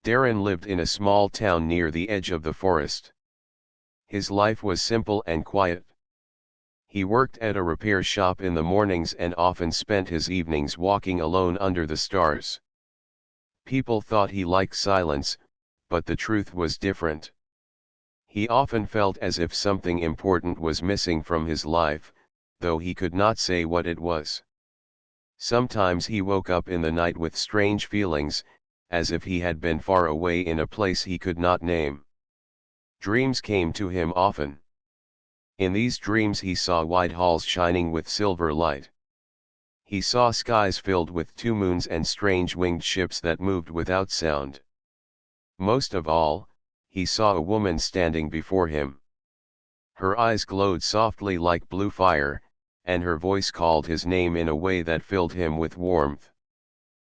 Darren lived in a small town near the edge of the forest. His life was simple and quiet. He worked at a repair shop in the mornings and often spent his evenings walking alone under the stars. People thought he liked silence, but the truth was different. He often felt as if something important was missing from his life, though he could not say what it was. Sometimes he woke up in the night with strange feelings, as if he had been far away in a place he could not name. Dreams came to him often. In these dreams he saw wide halls shining with silver light. He saw skies filled with two moons and strange winged ships that moved without sound. Most of all, he saw a woman standing before him. Her eyes glowed softly like blue fire, and her voice called his name in a way that filled him with warmth.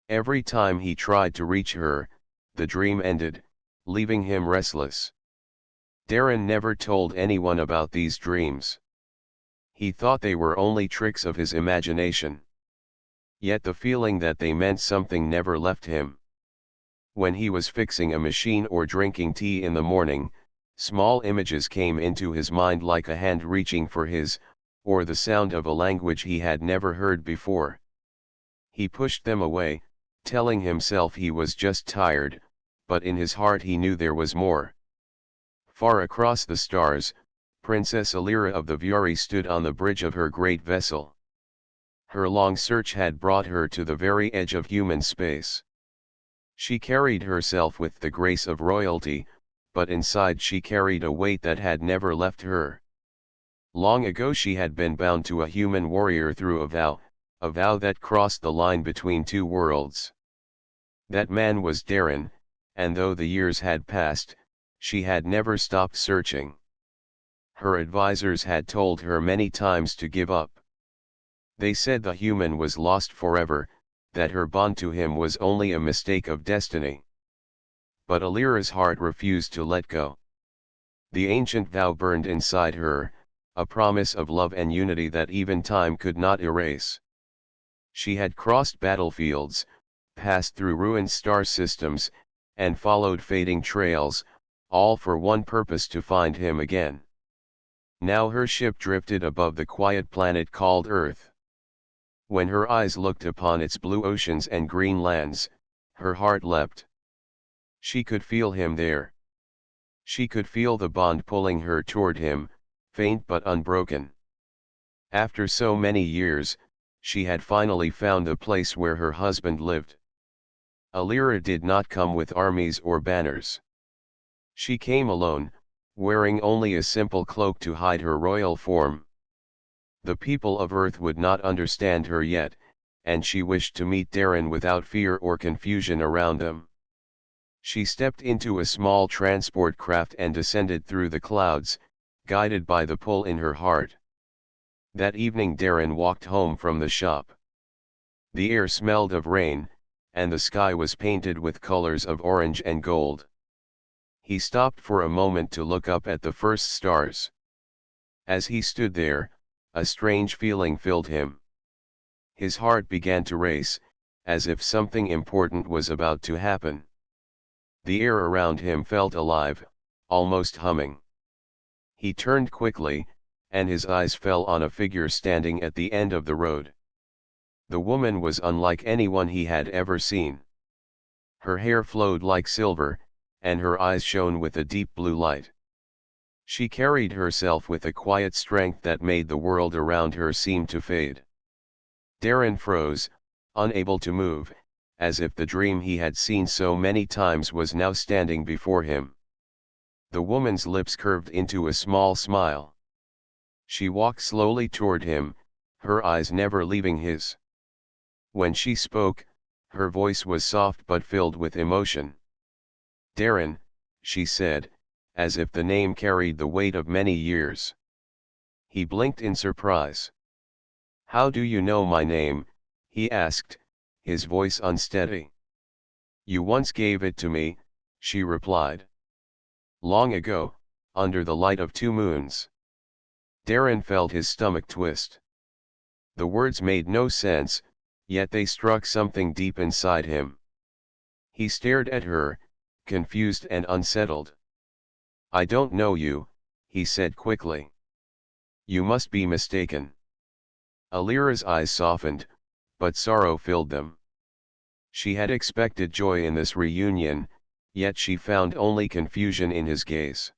Every time he tried to reach her, the dream ended, leaving him restless. Darren never told anyone about these dreams. He thought they were only tricks of his imagination. Yet the feeling that they meant something never left him. When he was fixing a machine or drinking tea in the morning, small images came into his mind like a hand reaching for his, or the sound of a language he had never heard before. He pushed them away, telling himself he was just tired, but in his heart he knew there was more. Far across the stars, Princess Alira of the Viuri stood on the bridge of her great vessel. Her long search had brought her to the very edge of human space. She carried herself with the grace of royalty, but inside she carried a weight that had never left her. Long ago she had been bound to a human warrior through a vow that crossed the line between two worlds. That man was Darren, and though the years had passed, she had never stopped searching. Her advisors had told her many times to give up. They said the human was lost forever, that her bond to him was only a mistake of destiny. But Alira's heart refused to let go. The ancient vow burned inside her, a promise of love and unity that even time could not erase. She had crossed battlefields, passed through ruined star systems, and followed fading trails, all for one purpose: to find him again. Now her ship drifted above the quiet planet called Earth. When her eyes looked upon its blue oceans and green lands, her heart leapt. She could feel him there. She could feel the bond pulling her toward him, faint but unbroken. After so many years, she had finally found the place where her husband lived. Alira did not come with armies or banners. She came alone, wearing only a simple cloak to hide her royal form. The people of Earth would not understand her yet, and she wished to meet Darren without fear or confusion around them. She stepped into a small transport craft and descended through the clouds, guided by the pull in her heart. That evening Darren walked home from the shop. The air smelled of rain, and the sky was painted with colors of orange and gold. He stopped for a moment to look up at the first stars. As he stood there, a strange feeling filled him. His heart began to race, as if something important was about to happen. The air around him felt alive, almost humming. He turned quickly, and his eyes fell on a figure standing at the end of the road. The woman was unlike anyone he had ever seen. Her hair flowed like silver, and her eyes shone with a deep blue light. She carried herself with a quiet strength that made the world around her seem to fade. Darren froze, unable to move, as if the dream he had seen so many times was now standing before him. The woman's lips curved into a small smile. She walked slowly toward him, her eyes never leaving his. When she spoke, her voice was soft but filled with emotion. "Darren," she said, as if the name carried the weight of many years. He blinked in surprise. "How do you know my name?" he asked, his voice unsteady. "You once gave it to me," she replied. "Long ago, under the light of two moons." Darren felt his stomach twist. The words made no sense, yet they struck something deep inside him. He stared at her, confused and unsettled. "I don't know you," he said quickly. "You must be mistaken." Alira's eyes softened, but sorrow filled them. She had expected joy in this reunion, yet she found only confusion in his gaze.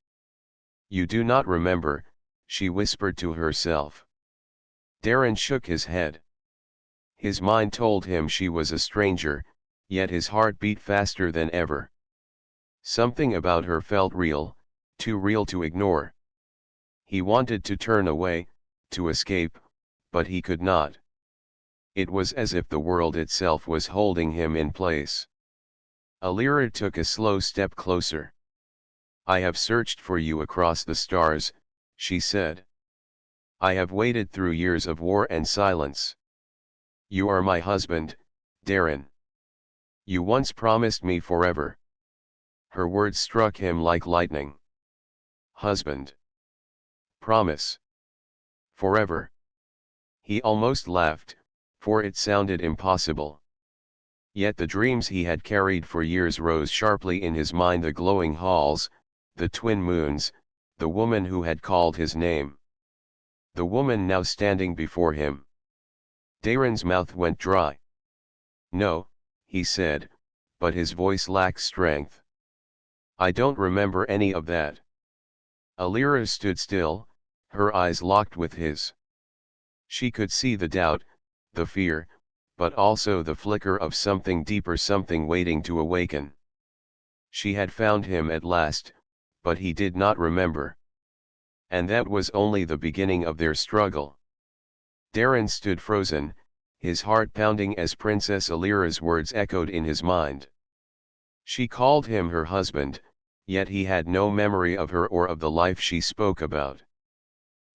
"You do not remember," she whispered to herself. Darren shook his head. His mind told him she was a stranger, yet his heart beat faster than ever. Something about her felt real, too real to ignore. He wanted to turn away, to escape, but he could not. It was as if the world itself was holding him in place. Alira took a slow step closer. "I have searched for you across the stars," she said. "I have waited through years of war and silence. You are my husband, Darren. You once promised me forever." Her words struck him like lightning. Husband. Promise. Forever. He almost laughed, for it sounded impossible. Yet the dreams he had carried for years rose sharply in his mind: the glowing halls, the twin moons, the woman who had called his name. The woman now standing before him. Darren's mouth went dry. "No," he said, but his voice lacked strength. "I don't remember any of that." Alira stood still, her eyes locked with his. She could see the doubt, the fear, but also the flicker of something deeper, something waiting to awaken. She had found him at last, but he did not remember. And that was only the beginning of their struggle. Darren stood frozen, his heart pounding as Princess Alira's words echoed in his mind. She called him her husband, yet he had no memory of her or of the life she spoke about.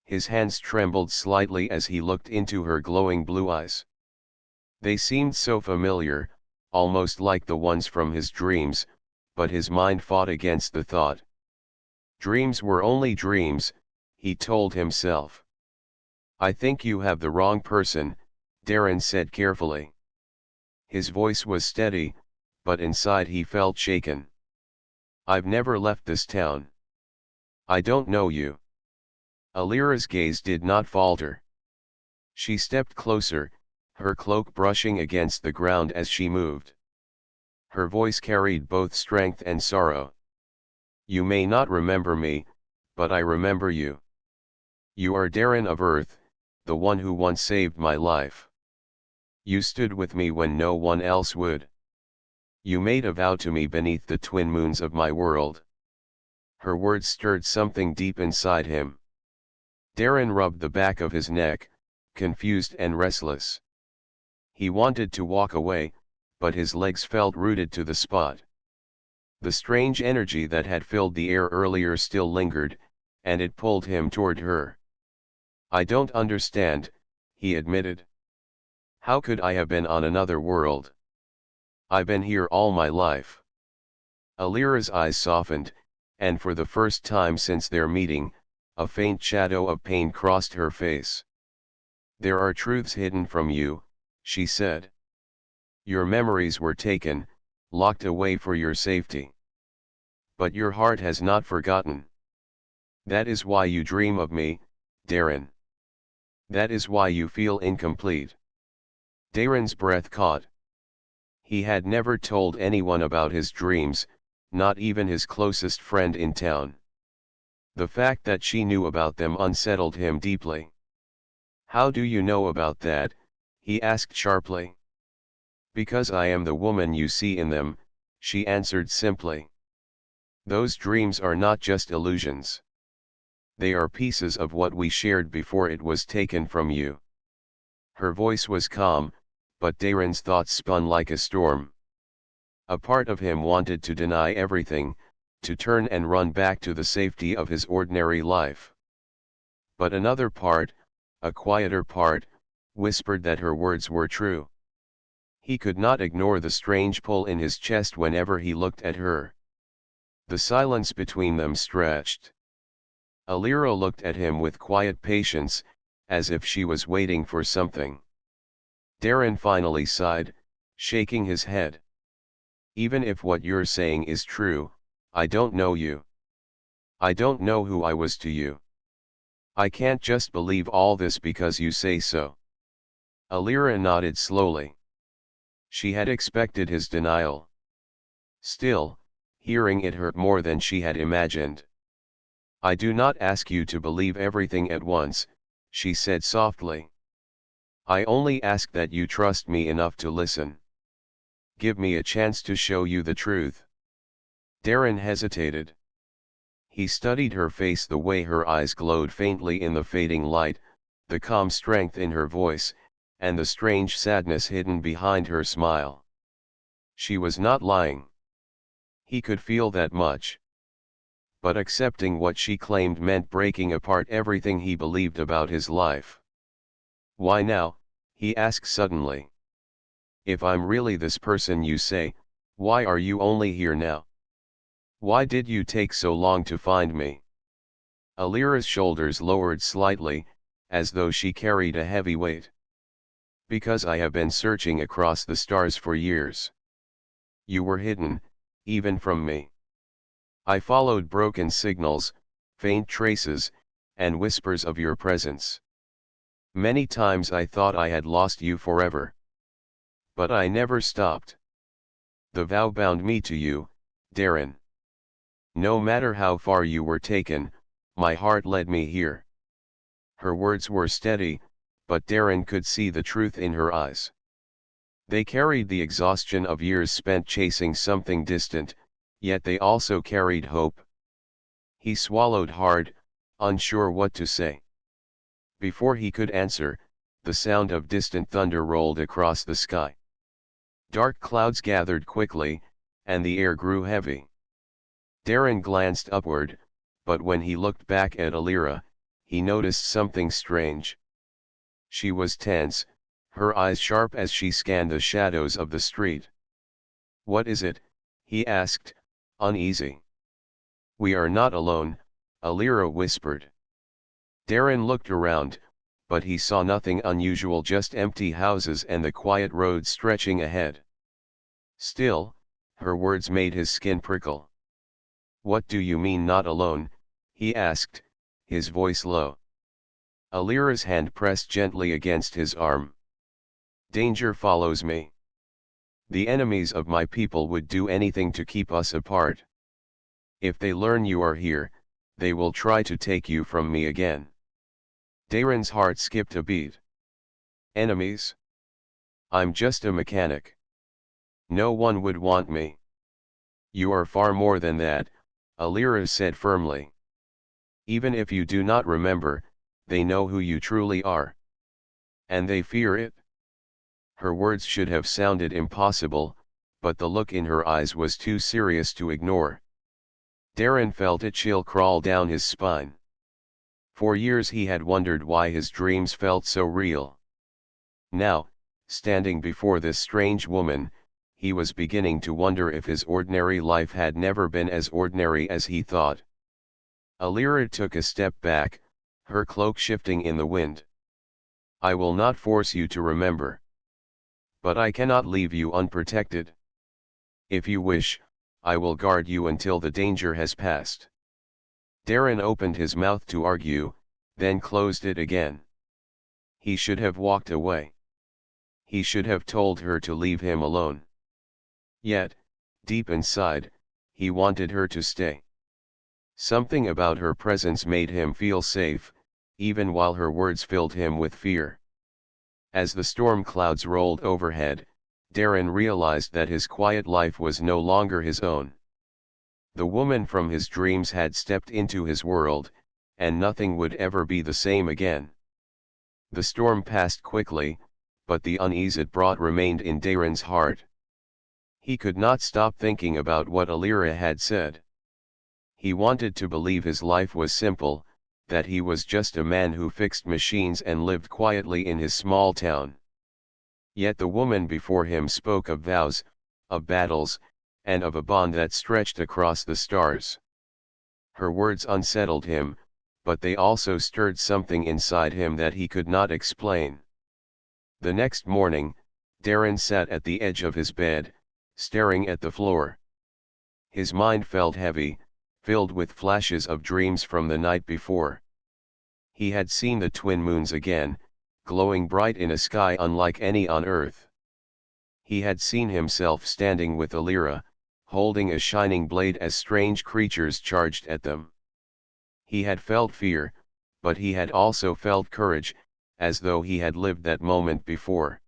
His hands trembled slightly as he looked into her glowing blue eyes. They seemed so familiar, almost like the ones from his dreams, but his mind fought against the thought. Dreams were only dreams, he told himself. "I think you have the wrong person," Darren said carefully. His voice was steady, but inside he felt shaken. "I've never left this town. I don't know you." Alira's gaze did not falter. She stepped closer, her cloak brushing against the ground as she moved. Her voice carried both strength and sorrow. "You may not remember me, but I remember you. You are Darren of Earth, the one who once saved my life. You stood with me when no one else would. You made a vow to me beneath the twin moons of my world." Her words stirred something deep inside him. Darren rubbed the back of his neck, confused and restless. He wanted to walk away, but his legs felt rooted to the spot. The strange energy that had filled the air earlier still lingered, and it pulled him toward her. "I don't understand," he admitted. "How could I have been on another world? I've been here all my life." Alira's eyes softened, and for the first time since their meeting, a faint shadow of pain crossed her face. "There are truths hidden from you," she said. "Your memories were taken, locked away for your safety. But your heart has not forgotten. That is why you dream of me, Darren. That is why you feel incomplete." Darren's breath caught. He had never told anyone about his dreams, not even his closest friend in town. The fact that she knew about them unsettled him deeply. "How do you know about that?" he asked sharply. "Because I am the woman you see in them," she answered simply. "Those dreams are not just illusions. They are pieces of what we shared before it was taken from you." Her voice was calm, but Darren's thoughts spun like a storm. A part of him wanted to deny everything, to turn and run back to the safety of his ordinary life. But another part, a quieter part, whispered that her words were true. He could not ignore the strange pull in his chest whenever he looked at her. The silence between them stretched. Alira looked at him with quiet patience, as if she was waiting for something. Darren finally sighed, shaking his head. Even if what you're saying is true, I don't know you. I don't know who I was to you. I can't just believe all this because you say so. Alira nodded slowly. She had expected his denial. Still, hearing it hurt more than she had imagined. I do not ask you to believe everything at once, she said softly. I only ask that you trust me enough to listen. Give me a chance to show you the truth. Darren hesitated. He studied her face, the way her eyes glowed faintly in the fading light, the calm strength in her voice, and the strange sadness hidden behind her smile. She was not lying. He could feel that much. But accepting what she claimed meant breaking apart everything he believed about his life. Why now? He asked suddenly. If I'm really this person you say, why are you only here now? Why did you take so long to find me? Alira's shoulders lowered slightly, as though she carried a heavy weight. Because I have been searching across the stars for years. You were hidden, even from me. I followed broken signals, faint traces, and whispers of your presence. Many times I thought I had lost you forever. But I never stopped. The vow bound me to you, Darren. No matter how far you were taken, my heart led me here. Her words were steady, but Darren could see the truth in her eyes. They carried the exhaustion of years spent chasing something distant, yet they also carried hope. He swallowed hard, unsure what to say. Before he could answer, the sound of distant thunder rolled across the sky. Dark clouds gathered quickly, and the air grew heavy. Darren glanced upward, but when he looked back at Alira, he noticed something strange. She was tense, her eyes sharp as she scanned the shadows of the street. What is it? He asked, uneasy. We are not alone, Alira whispered. Darren looked around, but he saw nothing unusual, just empty houses and the quiet road stretching ahead. Still, her words made his skin prickle. What do you mean not alone? He asked, his voice low. Alira's hand pressed gently against his arm. Danger follows me. The enemies of my people would do anything to keep us apart. If they learn you are here, they will try to take you from me again. Darren's heart skipped a beat. Enemies? I'm just a mechanic. No one would want me. You are far more than that, Alira said firmly. Even if you do not remember, they know who you truly are. And they fear it. Her words should have sounded impossible, but the look in her eyes was too serious to ignore. Darren felt a chill crawl down his spine. For years he had wondered why his dreams felt so real. Now, standing before this strange woman, he was beginning to wonder if his ordinary life had never been as ordinary as he thought. Alira took a step back, her cloak shifting in the wind. I will not force you to remember. But I cannot leave you unprotected. If you wish, I will guard you until the danger has passed. Darren opened his mouth to argue, then closed it again. He should have walked away. He should have told her to leave him alone. Yet, deep inside, he wanted her to stay. Something about her presence made him feel safe, even while her words filled him with fear. As the storm clouds rolled overhead, Darren realized that his quiet life was no longer his own. The woman from his dreams had stepped into his world, and nothing would ever be the same again. The storm passed quickly, but the unease it brought remained in Darren's heart. He could not stop thinking about what Alira had said. He wanted to believe his life was simple, that he was just a man who fixed machines and lived quietly in his small town. Yet the woman before him spoke of vows, of battles, and of a bond that stretched across the stars. Her words unsettled him, but they also stirred something inside him that he could not explain. The next morning, Darren sat at the edge of his bed, staring at the floor. His mind felt heavy, filled with flashes of dreams from the night before. He had seen the twin moons again, glowing bright in a sky unlike any on earth. He had seen himself standing with Alira, holding a shining blade as strange creatures charged at them. He had felt fear, but he had also felt courage, as though he had lived that moment before.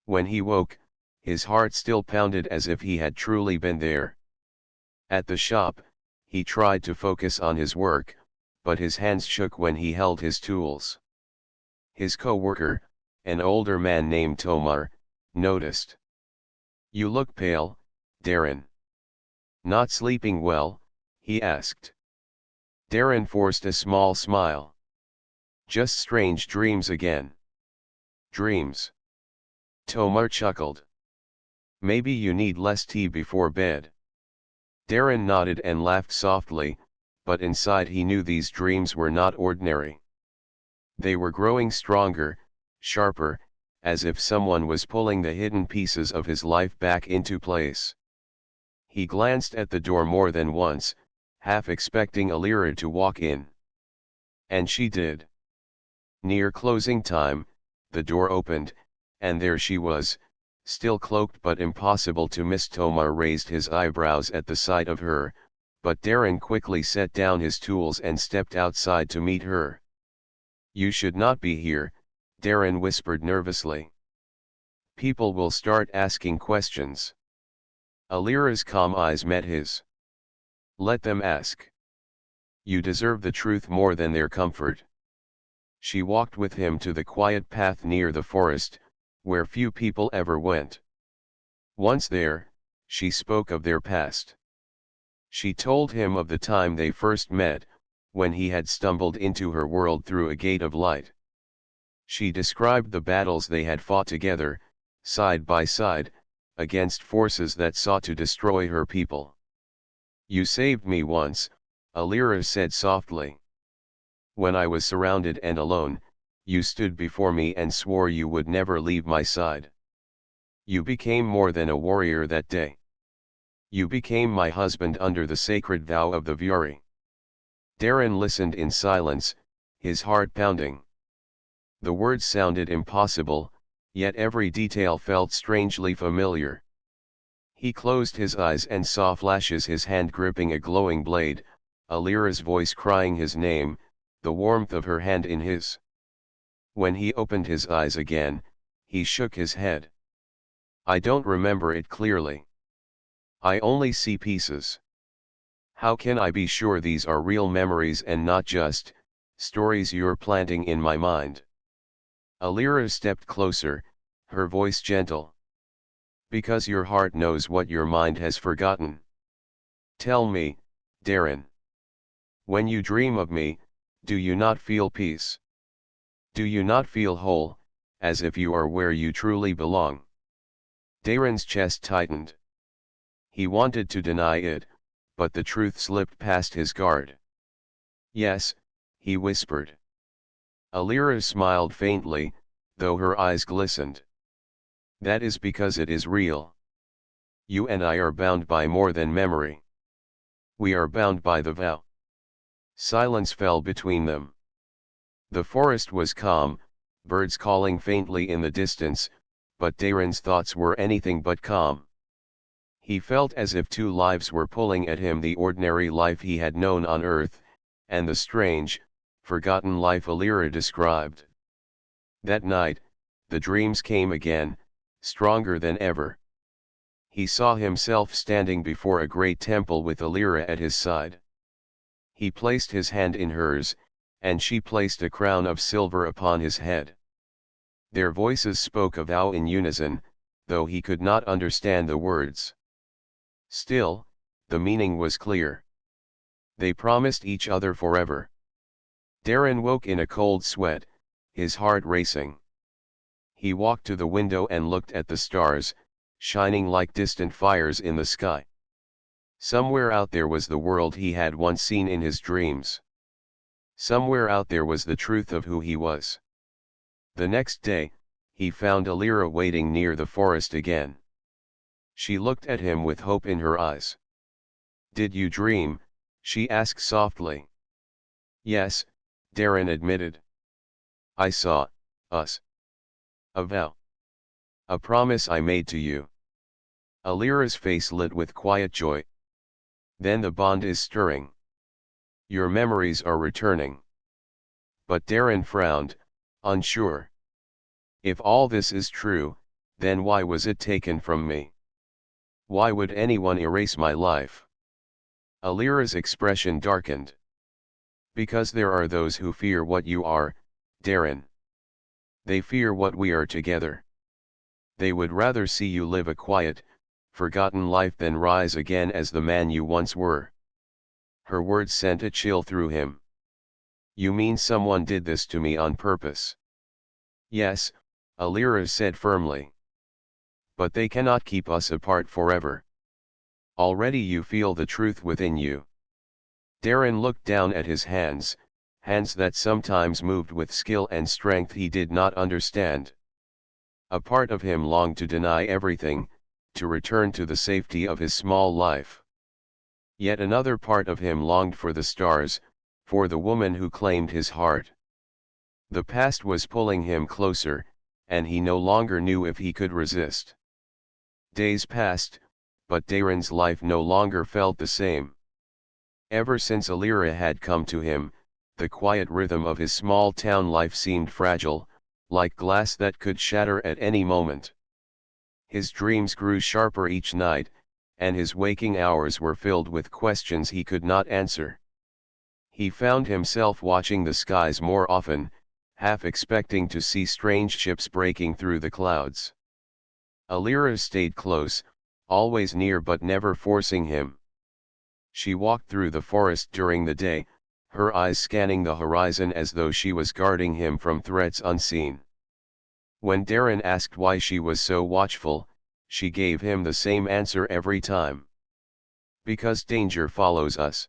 When he woke, his heart still pounded as if he had truly been there. At the shop, he tried to focus on his work, but his hands shook when he held his tools. His co-worker, an older man named Tomar, noticed. "You look pale, Darren. Not sleeping well?" he asked. Darren forced a small smile. "Just strange dreams again." "Dreams?" Tomar chuckled. "Maybe you need less tea before bed." Darren nodded and laughed softly, but inside he knew these dreams were not ordinary. They were growing stronger, sharper, as if someone was pulling the hidden pieces of his life back into place. He glanced at the door more than once, half expecting Alira to walk in. And she did. Near closing time, the door opened, and there she was, still cloaked but impossible to miss. Tomar raised his eyebrows at the sight of her, but Darren quickly set down his tools and stepped outside to meet her. "You should not be here," Darren whispered nervously. "People will start asking questions." Alira's calm eyes met his. "Let them ask. You deserve the truth more than their comfort." She walked with him to the quiet path near the forest, where few people ever went. Once there, she spoke of their past. She told him of the time they first met, when he had stumbled into her world through a gate of light. She described the battles they had fought together, side by side, against forces that sought to destroy her people. "You saved me once," Alira said softly. "When I was surrounded and alone, you stood before me and swore you would never leave my side. You became more than a warrior that day. You became my husband under the sacred vow of the Vuri." Darren listened in silence, his heart pounding. The words sounded impossible, yet every detail felt strangely familiar. He closed his eyes and saw flashes, his hand gripping a glowing blade, Alira's voice crying his name, the warmth of her hand in his. When he opened his eyes again, he shook his head. "I don't remember it clearly. I only see pieces. How can I be sure these are real memories and not just stories you're planting in my mind?" Alira stepped closer, her voice gentle. "Because your heart knows what your mind has forgotten. Tell me, Darren. When you dream of me, do you not feel peace? Do you not feel whole, as if you are where you truly belong?" Darren's chest tightened. He wanted to deny it, but the truth slipped past his guard. "Yes," he whispered. Alira smiled faintly, though her eyes glistened. "That is because it is real. You and I are bound by more than memory. We are bound by the vow." Silence fell between them. The forest was calm, birds calling faintly in the distance, but Darren's thoughts were anything but calm. He felt as if two lives were pulling at him, the ordinary life he had known on earth, and the strange, forgotten life Alira described. That night, the dreams came again, stronger than ever. He saw himself standing before a great temple with Alira at his side. He placed his hand in hers, and she placed a crown of silver upon his head. Their voices spoke a vow in unison, though he could not understand the words. Still, the meaning was clear. They promised each other forever. Darren woke in a cold sweat, his heart racing. He walked to the window and looked at the stars, shining like distant fires in the sky. Somewhere out there was the world he had once seen in his dreams. Somewhere out there was the truth of who he was. The next day, he found Alira waiting near the forest again. She looked at him with hope in her eyes. "Did you dream?" she asked softly. "Yes," Darren admitted. "I saw us. A vow. A promise I made to you." Alira's face lit with quiet joy. "Then the bond is stirring. Your memories are returning." But Darren frowned, unsure. If all this is true, then why was it taken from me? Why would anyone erase my life? Alira's expression darkened. "Because there are those who fear what you are, Darren. They fear what we are together. They would rather see you live a quiet, forgotten life than rise again as the man you once were." Her words sent a chill through him. "You mean someone did this to me on purpose?" "Yes," Alira said firmly. "But they cannot keep us apart forever. Already you feel the truth within you." Darren looked down at his hands, hands that sometimes moved with skill and strength he did not understand. A part of him longed to deny everything, to return to the safety of his small life. Yet another part of him longed for the stars, for the woman who claimed his heart. The past was pulling him closer, and he no longer knew if he could resist. Days passed, but Darren's life no longer felt the same. Ever since Alira had come to him, the quiet rhythm of his small town life seemed fragile, like glass that could shatter at any moment. His dreams grew sharper each night, and his waking hours were filled with questions he could not answer. He found himself watching the skies more often, half expecting to see strange ships breaking through the clouds. Alira stayed close, always near but never forcing him. She walked through the forest during the day, her eyes scanning the horizon as though she was guarding him from threats unseen. When Darren asked why she was so watchful, she gave him the same answer every time. "Because danger follows us.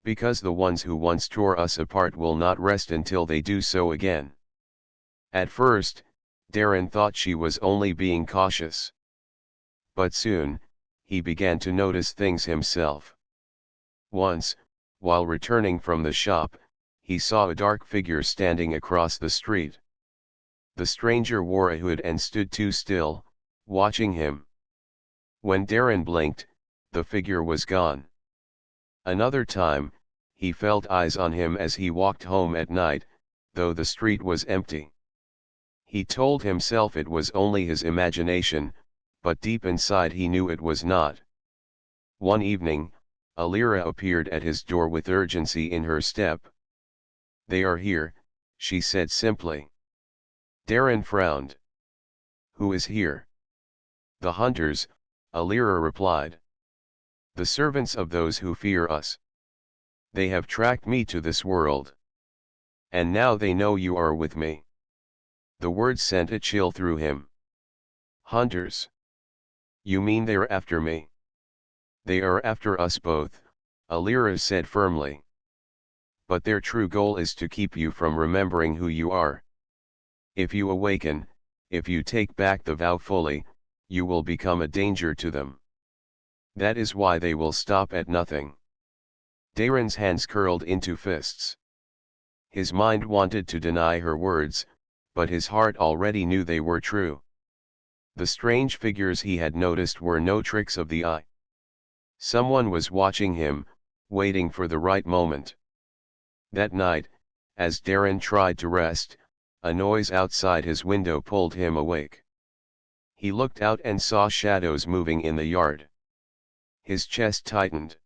Because the ones who once tore us apart will not rest until they do so again." At first, Darren thought she was only being cautious. But soon, he began to notice things himself. Once, while returning from the shop, he saw a dark figure standing across the street. The stranger wore a hood and stood too still, watching him. When Darren blinked, the figure was gone. Another time, he felt eyes on him as he walked home at night, though the street was empty. He told himself it was only his imagination, but deep inside he knew it was not. One evening, Alira appeared at his door with urgency in her step. "They are here," she said simply. Darren frowned. "Who is here?" "The hunters," Alira replied. "The servants of those who fear us. They have tracked me to this world. And now they know you are with me." The words sent a chill through him. "Hunters? You mean they're after me?" "They are after us both," Alira said firmly. "But their true goal is to keep you from remembering who you are. If you awaken, if you take back the vow fully, you will become a danger to them. That is why they will stop at nothing." Darren's hands curled into fists. His mind wanted to deny her words, but his heart already knew they were true. The strange figures he had noticed were no tricks of the eye. Someone was watching him, waiting for the right moment. That night, as Darren tried to rest, a noise outside his window pulled him awake. He looked out and saw shadows moving in the yard. His chest tightened.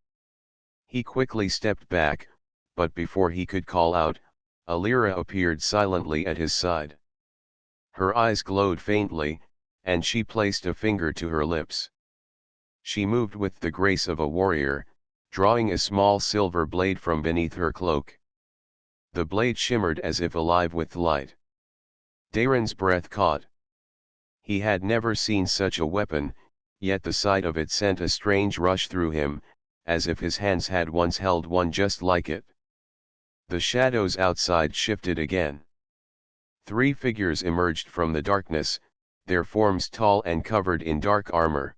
He quickly stepped back, but before he could call out, Alira appeared silently at his side. Her eyes glowed faintly, and she placed a finger to her lips. She moved with the grace of a warrior, drawing a small silver blade from beneath her cloak. The blade shimmered as if alive with light. Darren's breath caught. He had never seen such a weapon, yet the sight of it sent a strange rush through him, as if his hands had once held one just like it. The shadows outside shifted again. 3 figures emerged from the darkness, their forms tall and covered in dark armor.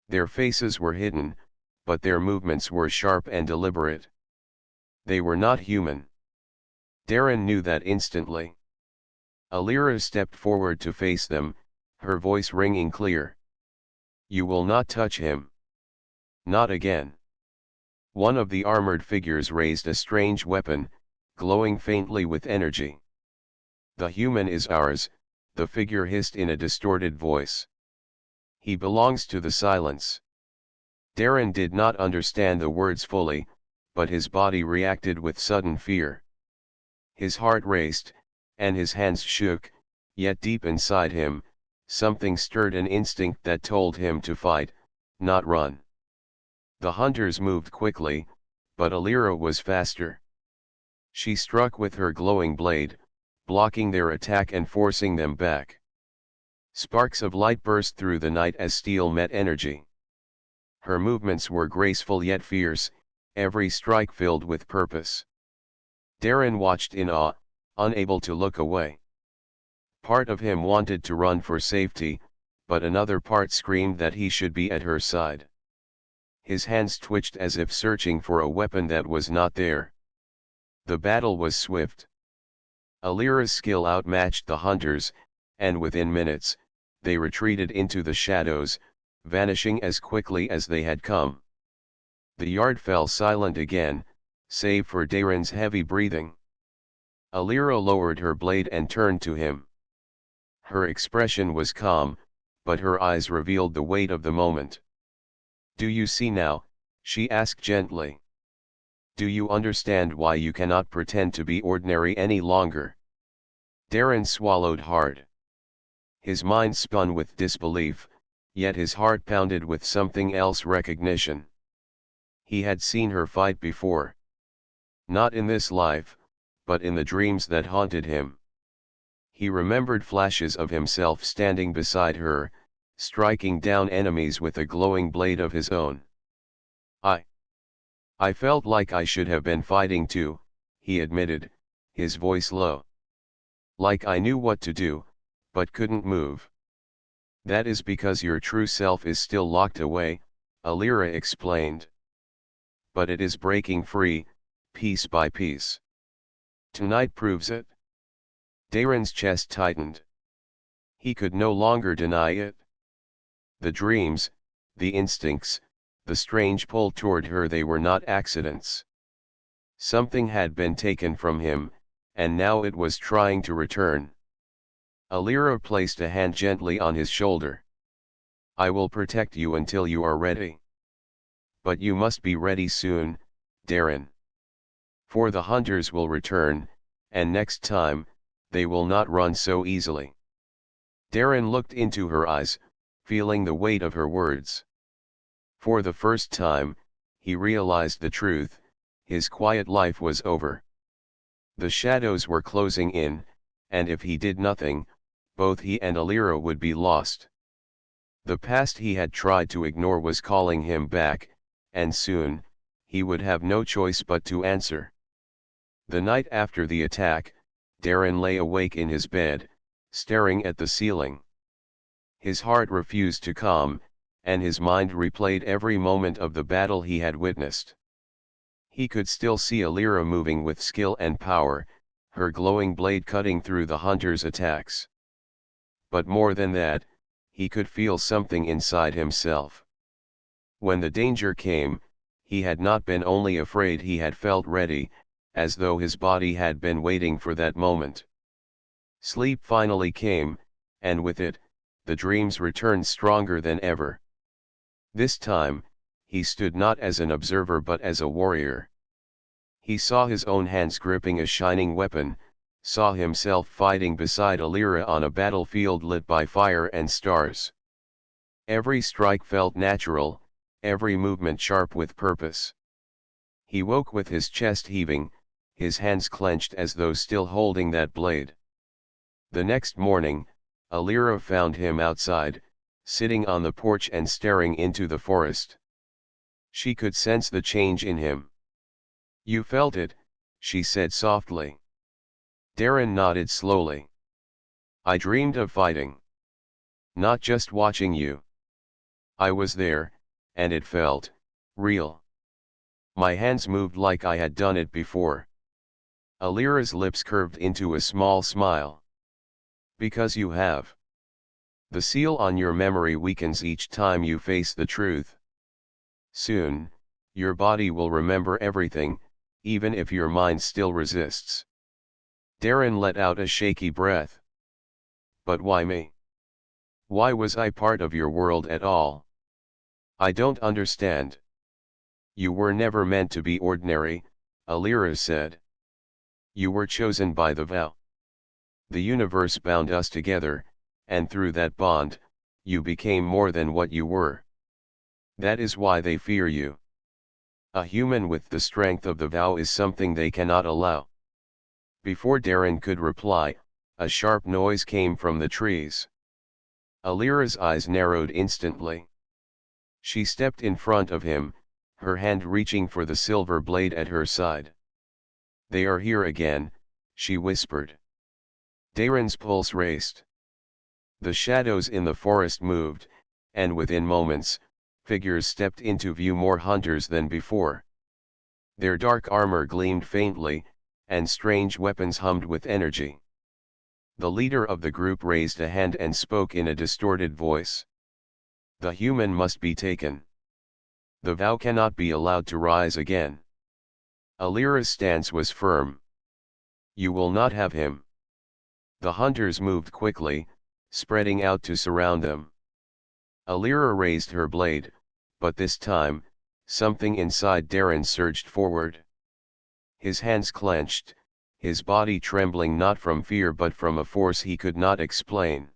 Their faces were hidden, but their movements were sharp and deliberate. They were not human. Darren knew that instantly. Alira stepped forward to face them, her voice ringing clear. "You will not touch him. Not again." One of the armored figures raised a strange weapon, glowing faintly with energy. "The human is ours," the figure hissed in a distorted voice. "He belongs to the silence." Darren did not understand the words fully, but his body reacted with sudden fear. His heart raced, and his hands shook, yet deep inside him, something stirred, an instinct that told him to fight, not run. The hunters moved quickly, but Alira was faster. She struck with her glowing blade, blocking their attack and forcing them back. Sparks of light burst through the night as steel met energy. Her movements were graceful yet fierce, every strike filled with purpose. Darren watched in awe, unable to look away. Part of him wanted to run for safety, but another part screamed that he should be at her side. His hands twitched as if searching for a weapon that was not there. The battle was swift. Alira's skill outmatched the hunters, and within minutes, they retreated into the shadows, vanishing as quickly as they had come. The yard fell silent again, save for Darren's heavy breathing. Alira lowered her blade and turned to him. Her expression was calm, but her eyes revealed the weight of the moment. "Do you see now?" she asked gently. "Do you understand why you cannot pretend to be ordinary any longer?" Darren swallowed hard. His mind spun with disbelief, yet his heart pounded with something else, recognition. He had seen her fight before. Not in this life, but in the dreams that haunted him. He remembered flashes of himself standing beside her, striking down enemies with a glowing blade of his own. I felt like I should have been fighting too," he admitted, his voice low. "Like I knew what to do, but couldn't move." "That is because your true self is still locked away," Alira explained. "But it is breaking free, piece by piece. Tonight proves it." Darren's chest tightened. He could no longer deny it. The dreams, the instincts, the strange pull toward her, they were not accidents. Something had been taken from him, and now it was trying to return. Alira placed a hand gently on his shoulder. "I will protect you until you are ready. But you must be ready soon, Darren. For the hunters will return, and next time, they will not run so easily." Darren looked into her eyes, feeling the weight of her words. For the first time, he realized the truth: his quiet life was over. The shadows were closing in, and if he did nothing, both he and Alira would be lost. The past he had tried to ignore was calling him back, and soon, he would have no choice but to answer. The night after the attack, Darren lay awake in his bed, staring at the ceiling. His heart refused to calm, and his mind replayed every moment of the battle he had witnessed. He could still see Alira moving with skill and power, her glowing blade cutting through the hunter's attacks. But more than that, he could feel something inside himself. When the danger came, he had not been only afraid, he had felt ready, as though his body had been waiting for that moment. Sleep finally came, and with it, the dreams returned stronger than ever. This time, he stood not as an observer but as a warrior. He saw his own hands gripping a shining weapon, saw himself fighting beside Alira on a battlefield lit by fire and stars. Every strike felt natural, every movement sharp with purpose. He woke with his chest heaving, his hands clenched as though still holding that blade. The next morning, Alira found him outside, sitting on the porch and staring into the forest. She could sense the change in him. "You felt it," she said softly. Darren nodded slowly. "I dreamed of fighting. Not just watching you. I was there, and it felt real. My hands moved like I had done it before. Alira's lips curved into a small smile. Because you have. The seal on your memory weakens each time you face the truth. Soon, your body will remember everything, even if your mind still resists. Darren let out a shaky breath. But why me? Why was I part of your world at all? I don't understand. You were never meant to be ordinary, Alira said. You were chosen by the vow. The universe bound us together, and through that bond, you became more than what you were. That is why they fear you. A human with the strength of the vow is something they cannot allow. Before Darren could reply, a sharp noise came from the trees. Alira's eyes narrowed instantly. She stepped in front of him, her hand reaching for the silver blade at her side. They are here again, she whispered. Darren's pulse raced. The shadows in the forest moved, and within moments, figures stepped into view, more hunters than before. Their dark armor gleamed faintly, and strange weapons hummed with energy. The leader of the group raised a hand and spoke in a distorted voice. The human must be taken. The vow cannot be allowed to rise again. Alira's stance was firm. You will not have him. The hunters moved quickly, spreading out to surround them. Alira raised her blade, but this time, something inside Darren surged forward. His hands clenched, his body trembling not from fear but from a force he could not explain.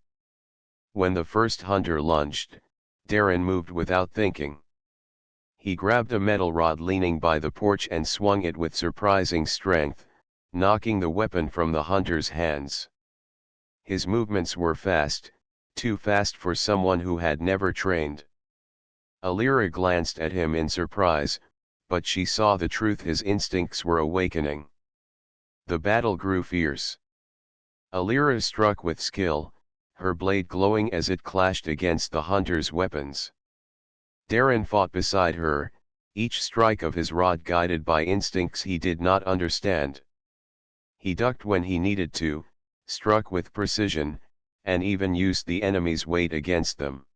When the first hunter lunged, Darren moved without thinking. He grabbed a metal rod leaning by the porch and swung it with surprising strength, knocking the weapon from the hunter's hands. His movements were fast, too fast for someone who had never trained. Alira glanced at him in surprise, but she saw the truth: his instincts were awakening. The battle grew fierce. Alira struck with skill, her blade glowing as it clashed against the hunter's weapons. Darren fought beside her, each strike of his rod guided by instincts he did not understand. He ducked when he needed to, struck with precision, and even used the enemy's weight against them.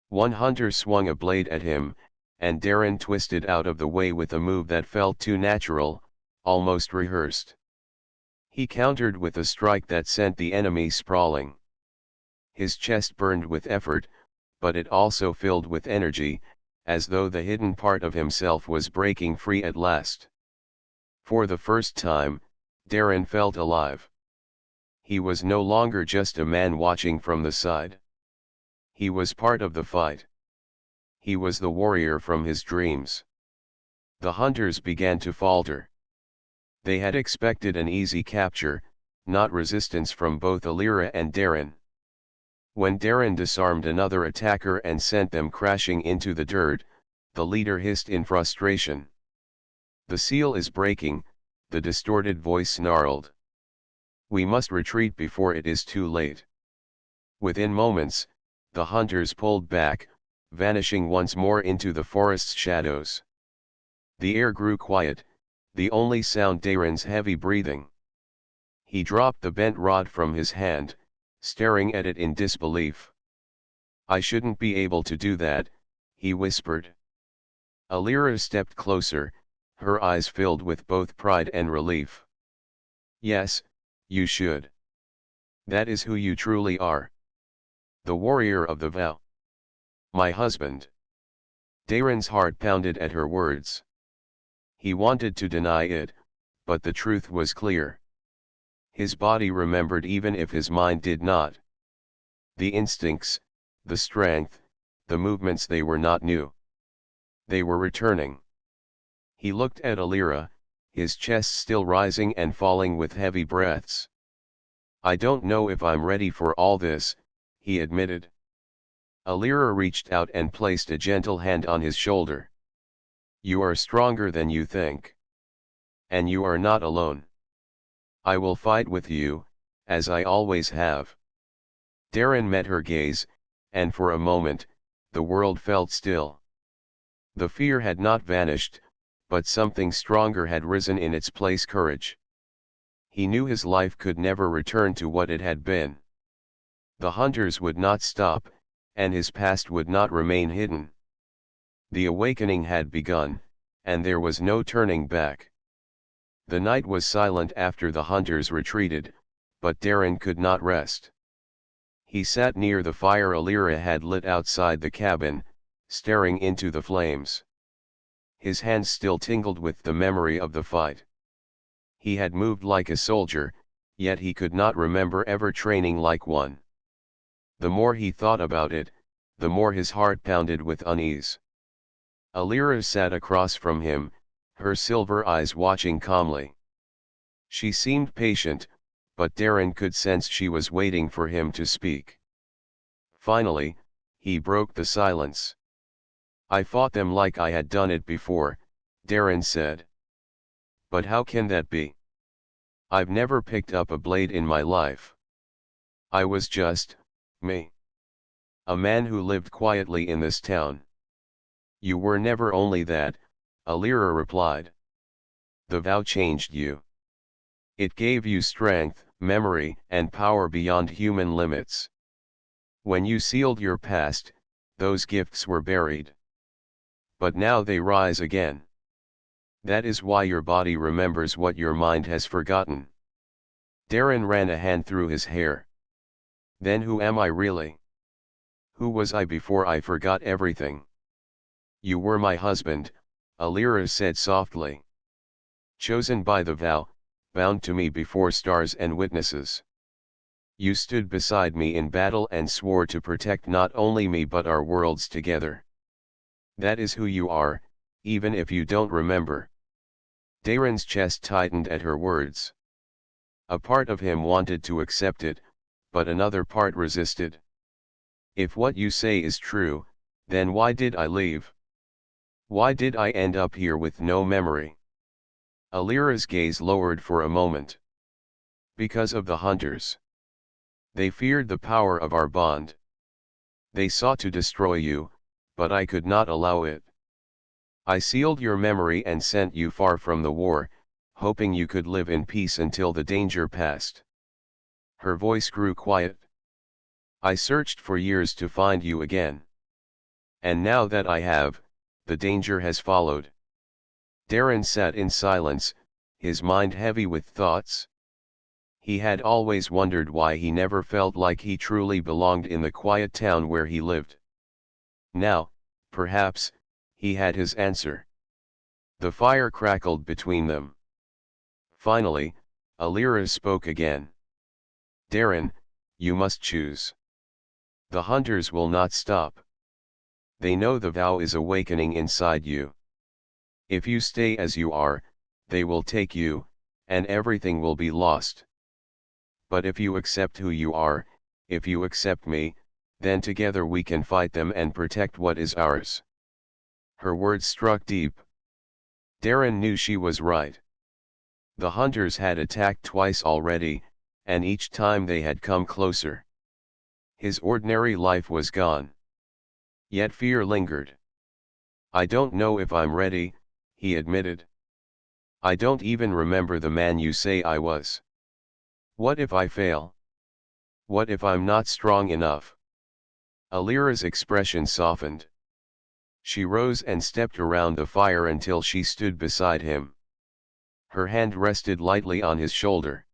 One hunter swung a blade at him, and Darren twisted out of the way with a move that felt too natural, almost rehearsed. He countered with a strike that sent the enemy sprawling. His chest burned with effort, but it also filled with energy, as though the hidden part of himself was breaking free at last. For the first time, Darren felt alive. He was no longer just a man watching from the side. He was part of the fight. He was the warrior from his dreams. The hunters began to falter. They had expected an easy capture, not resistance from both Alira and Darren. When Darren disarmed another attacker and sent them crashing into the dirt, the leader hissed in frustration. The seal is breaking, the distorted voice snarled. We must retreat before it is too late. Within moments, the hunters pulled back, vanishing once more into the forest's shadows. The air grew quiet, the only sound Darren's heavy breathing. He dropped the bent rod from his hand, staring at it in disbelief. I shouldn't be able to do that, he whispered. Alira stepped closer, her eyes filled with both pride and relief. Yes, you should. That is who you truly are. The warrior of the vow. My husband. Darren's heart pounded at her words. He wanted to deny it, but the truth was clear. His body remembered even if his mind did not. The instincts, the strength, the movements, they were not new. They were returning. He looked at Alira, his chest still rising and falling with heavy breaths. I don't know if I'm ready for all this, he admitted. Alira reached out and placed a gentle hand on his shoulder. You are stronger than you think. And you are not alone. I will fight with you, as I always have. Darren met her gaze, and for a moment, the world felt still. The fear had not vanished, but something stronger had risen in its place: courage. He knew his life could never return to what it had been. The hunters would not stop, and his past would not remain hidden. The awakening had begun, and there was no turning back. The night was silent after the hunters retreated, but Darren could not rest. He sat near the fire Alira had lit outside the cabin, staring into the flames. His hands still tingled with the memory of the fight. He had moved like a soldier, yet he could not remember ever training like one. The more he thought about it, the more his heart pounded with unease. Alira sat across from him, her silver eyes watching calmly. She seemed patient, but Darren could sense she was waiting for him to speak. Finally, he broke the silence. "I fought them like I had done it before," Darren said. "But how can that be? I've never picked up a blade in my life. I was just me. A man who lived quietly in this town." "You were never only that," Alira replied. "The vow changed you. It gave you strength, memory, and power beyond human limits. When you sealed your past, those gifts were buried. But now they rise again. That is why your body remembers what your mind has forgotten." Darren ran a hand through his hair. "Then who am I really? Who was I before I forgot everything?" "You were my husband," Alira said softly. "Chosen by the vow, bound to me before stars and witnesses. You stood beside me in battle and swore to protect not only me but our worlds together. That is who you are, even if you don't remember." Darren's chest tightened at her words. A part of him wanted to accept it, but another part resisted. "If what you say is true, then why did I leave? Why did I end up here with no memory?" Alira's gaze lowered for a moment. "Because of the hunters. They feared the power of our bond. They sought to destroy you, but I could not allow it. I sealed your memory and sent you far from the war, hoping you could live in peace until the danger passed." Her voice grew quiet. "I searched for years to find you again. And now that I have, the danger has followed." Darren sat in silence, his mind heavy with thoughts. He had always wondered why he never felt like he truly belonged in the quiet town where he lived. Now, perhaps, he had his answer. The fire crackled between them. Finally, Alira spoke again. "Darren, you must choose. The hunters will not stop. They know the vow is awakening inside you. If you stay as you are, they will take you, and everything will be lost. But if you accept who you are, if you accept me, then together we can fight them and protect what is ours." Her words struck deep. Darren knew she was right. The hunters had attacked twice already, and each time they had come closer. His ordinary life was gone. Yet fear lingered. "I don't know if I'm ready," he admitted. "I don't even remember the man you say I was. What if I fail? What if I'm not strong enough?" Alira's expression softened. She rose and stepped around the fire until she stood beside him. Her hand rested lightly on his shoulder.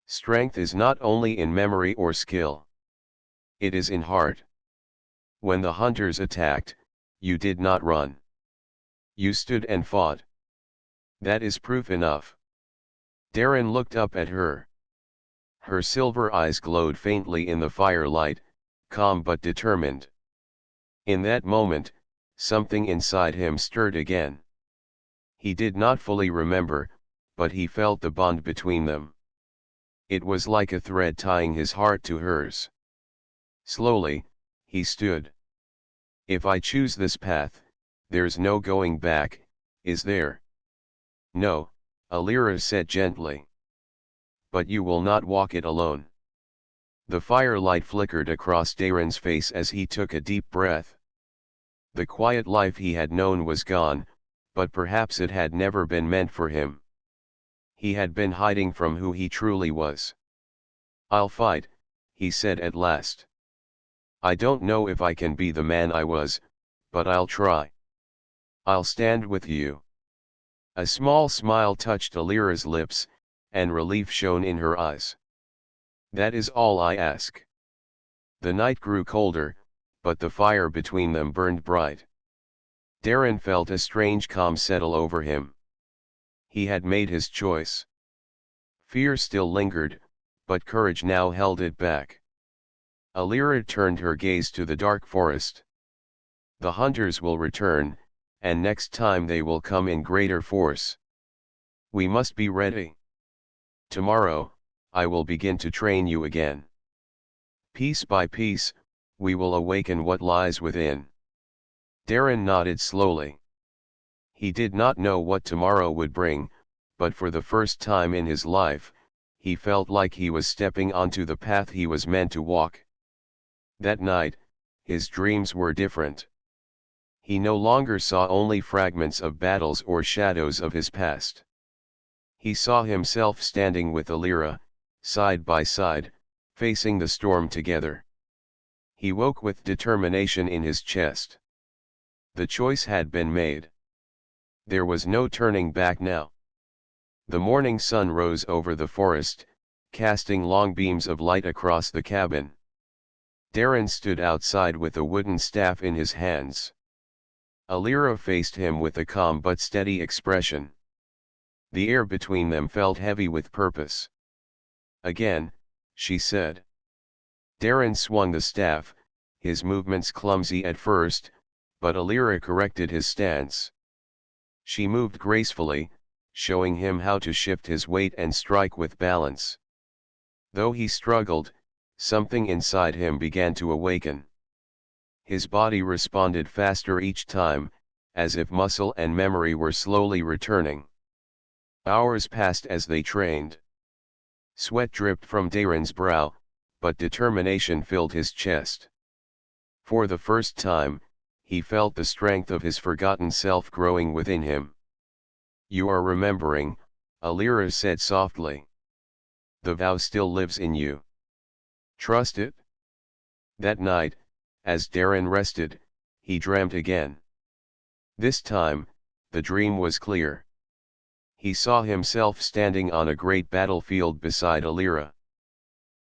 "Strength is not only in memory or skill. It is in heart. When the hunters attacked, you did not run. You stood and fought. That is proof enough." Darren looked up at her. Her silver eyes glowed faintly in the firelight, calm but determined. In that moment, something inside him stirred again. He did not fully remember, but he felt the bond between them. It was like a thread tying his heart to hers. Slowly, he stood. "If I choose this path, there's no going back, is there?" "No," Alira said gently. "But you will not walk it alone." The firelight flickered across Darren's face as he took a deep breath. The quiet life he had known was gone, but perhaps it had never been meant for him. He had been hiding from who he truly was. "I'll fight," he said at last. "I don't know if I can be the man I was, but I'll try. I'll stand with you." A small smile touched Alira's lips, and relief shone in her eyes. "That is all I ask." The night grew colder, but the fire between them burned bright. Darren felt a strange calm settle over him. He had made his choice. Fear still lingered, but courage now held it back. Alira turned her gaze to the dark forest. "The hunters will return, and next time they will come in greater force. We must be ready. Tomorrow, I will begin to train you again. Piece by piece, we will awaken what lies within." Darren nodded slowly. He did not know what tomorrow would bring, but for the first time in his life, he felt like he was stepping onto the path he was meant to walk. That night, his dreams were different. He no longer saw only fragments of battles or shadows of his past. He saw himself standing with Alira, side by side, facing the storm together. He woke with determination in his chest. The choice had been made. There was no turning back now. The morning sun rose over the forest, casting long beams of light across the cabin. Darren stood outside with a wooden staff in his hands. Alira faced him with a calm but steady expression. The air between them felt heavy with purpose. "Again," she said. Darren swung the staff, his movements clumsy at first, but Alira corrected his stance. She moved gracefully, showing him how to shift his weight and strike with balance. Though he struggled, something inside him began to awaken. His body responded faster each time, as if muscle and memory were slowly returning. Hours passed as they trained. Sweat dripped from Darren's brow, but determination filled his chest. For the first time, he felt the strength of his forgotten self growing within him. "You are remembering," Alira said softly. "The vow still lives in you. Trust it." That night, as Darren rested, he dreamt again. This time, the dream was clear. He saw himself standing on a great battlefield beside Alira.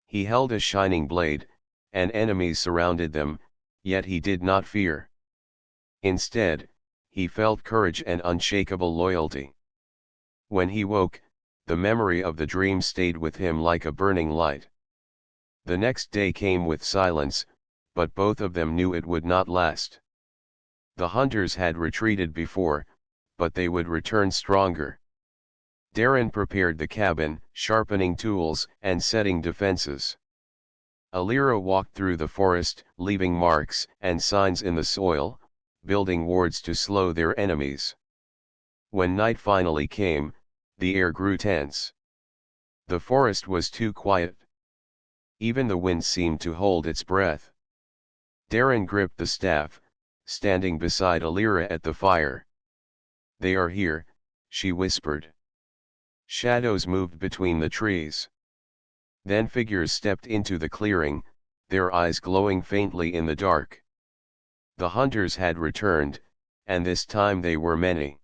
He held a shining blade, and enemies surrounded them, yet he did not fear. Instead, he felt courage and unshakable loyalty. When he woke, the memory of the dream stayed with him like a burning light. The next day came with silence, but both of them knew it would not last. The hunters had retreated before, but they would return stronger. Darren prepared the cabin, sharpening tools and setting defenses. Alira walked through the forest, leaving marks and signs in the soil, building wards to slow their enemies. When night finally came, the air grew tense. The forest was too quiet. Even the wind seemed to hold its breath. Darren gripped the staff, standing beside Alira at the fire. "They are here," she whispered. Shadows moved between the trees. Then figures stepped into the clearing, their eyes glowing faintly in the dark. The hunters had returned, and this time they were many.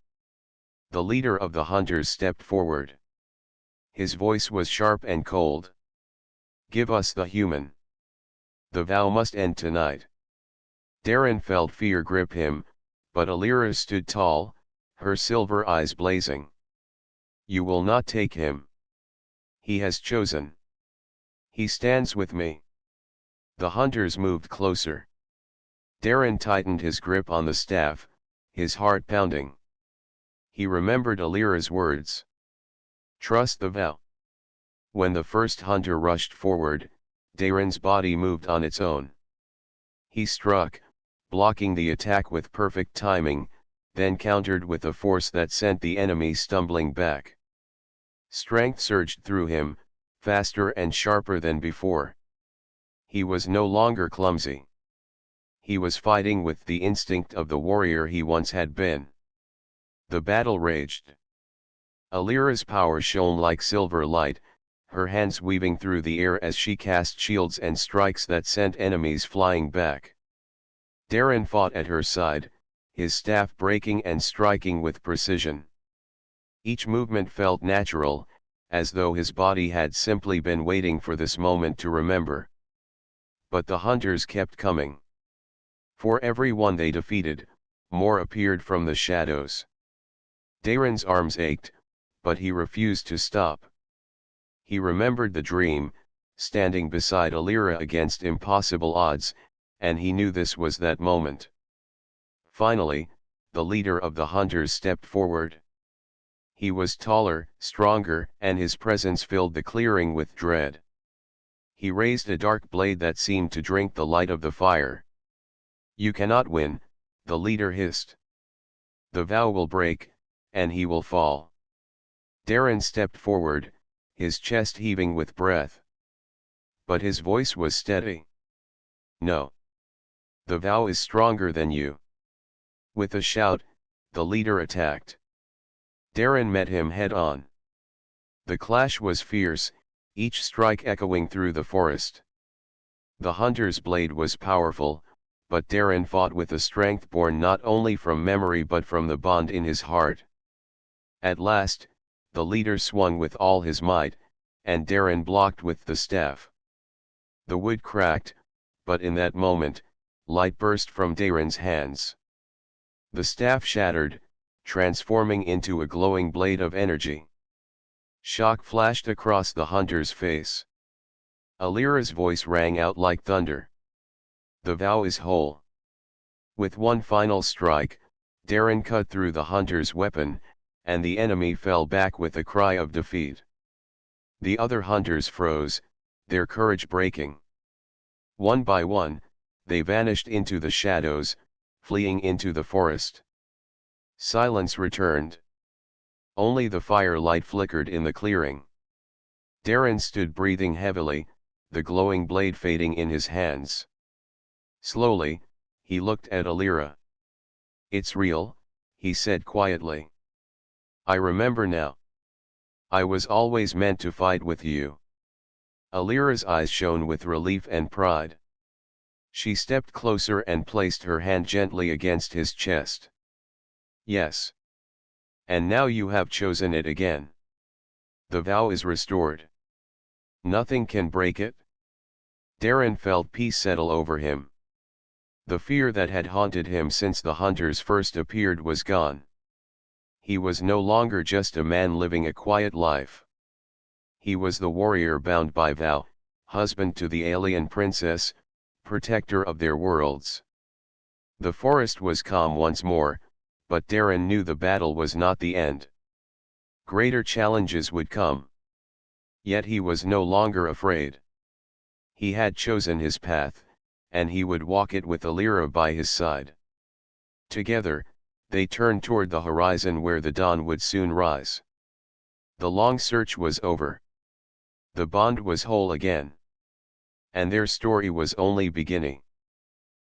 The leader of the hunters stepped forward. His voice was sharp and cold. "Give us the human. The vow must end tonight." Darren felt fear grip him, but Alira stood tall, her silver eyes blazing. "You will not take him. He has chosen. He stands with me." The hunters moved closer. Darren tightened his grip on the staff, his heart pounding. He remembered Alira's words. "Trust the vow." When the first hunter rushed forward, Darren's body moved on its own. He struck, blocking the attack with perfect timing, then countered with a force that sent the enemy stumbling back. Strength surged through him, faster and sharper than before. He was no longer clumsy. he was fighting with the instinct of the warrior he once had been. The battle raged. Alira's power shone like silver light, her hands weaving through the air as she cast shields and strikes that sent enemies flying back. Darren fought at her side, his staff breaking and striking with precision. Each movement felt natural, as though his body had simply been waiting for this moment to remember. But the hunters kept coming. For every one they defeated, more appeared from the shadows. Darren's arms ached, but he refused to stop. He remembered the dream, standing beside Alira against impossible odds, and he knew this was that moment. Finally, the leader of the hunters stepped forward. He was taller, stronger, and his presence filled the clearing with dread. He raised a dark blade that seemed to drink the light of the fire. "You cannot win," the leader hissed. "The vow will break, and he will fall." Darren stepped forward, his chest heaving with breath. But his voice was steady. "No. The vow is stronger than you." With a shout, the leader attacked. Darren met him head-on. The clash was fierce, each strike echoing through the forest. The hunter's blade was powerful, but Darren fought with a strength born not only from memory but from the bond in his heart. At last, the leader swung with all his might, and Darren blocked with the staff. The wood cracked, but in that moment, light burst from Darren's hands. The staff shattered, transforming into a glowing blade of energy. Shock flashed across the hunter's face. Alira's voice rang out like thunder. "The vow is whole." With one final strike, Darren cut through the hunter's weapon, and the enemy fell back with a cry of defeat. The other hunters froze, their courage breaking. One by one, they vanished into the shadows, fleeing into the forest. Silence returned. Only the firelight flickered in the clearing. Darren stood breathing heavily, the glowing blade fading in his hands. Slowly, he looked at Alira. "It's real," he said quietly. "I remember now. I was always meant to fight with you." Alira's eyes shone with relief and pride. She stepped closer and placed her hand gently against his chest. "Yes. And now you have chosen it again. The vow is restored. Nothing can break it." Darren felt peace settle over him. The fear that had haunted him since the hunters first appeared was gone. He was no longer just a man living a quiet life. He was the warrior bound by vow, husband to the alien princess, protector of their worlds. The forest was calm once more, but Darren knew the battle was not the end. Greater challenges would come. Yet he was no longer afraid. He had chosen his path, and he would walk it with Alira by his side. Together, they turned toward the horizon where the dawn would soon rise. The long search was over. The bond was whole again. And their story was only beginning.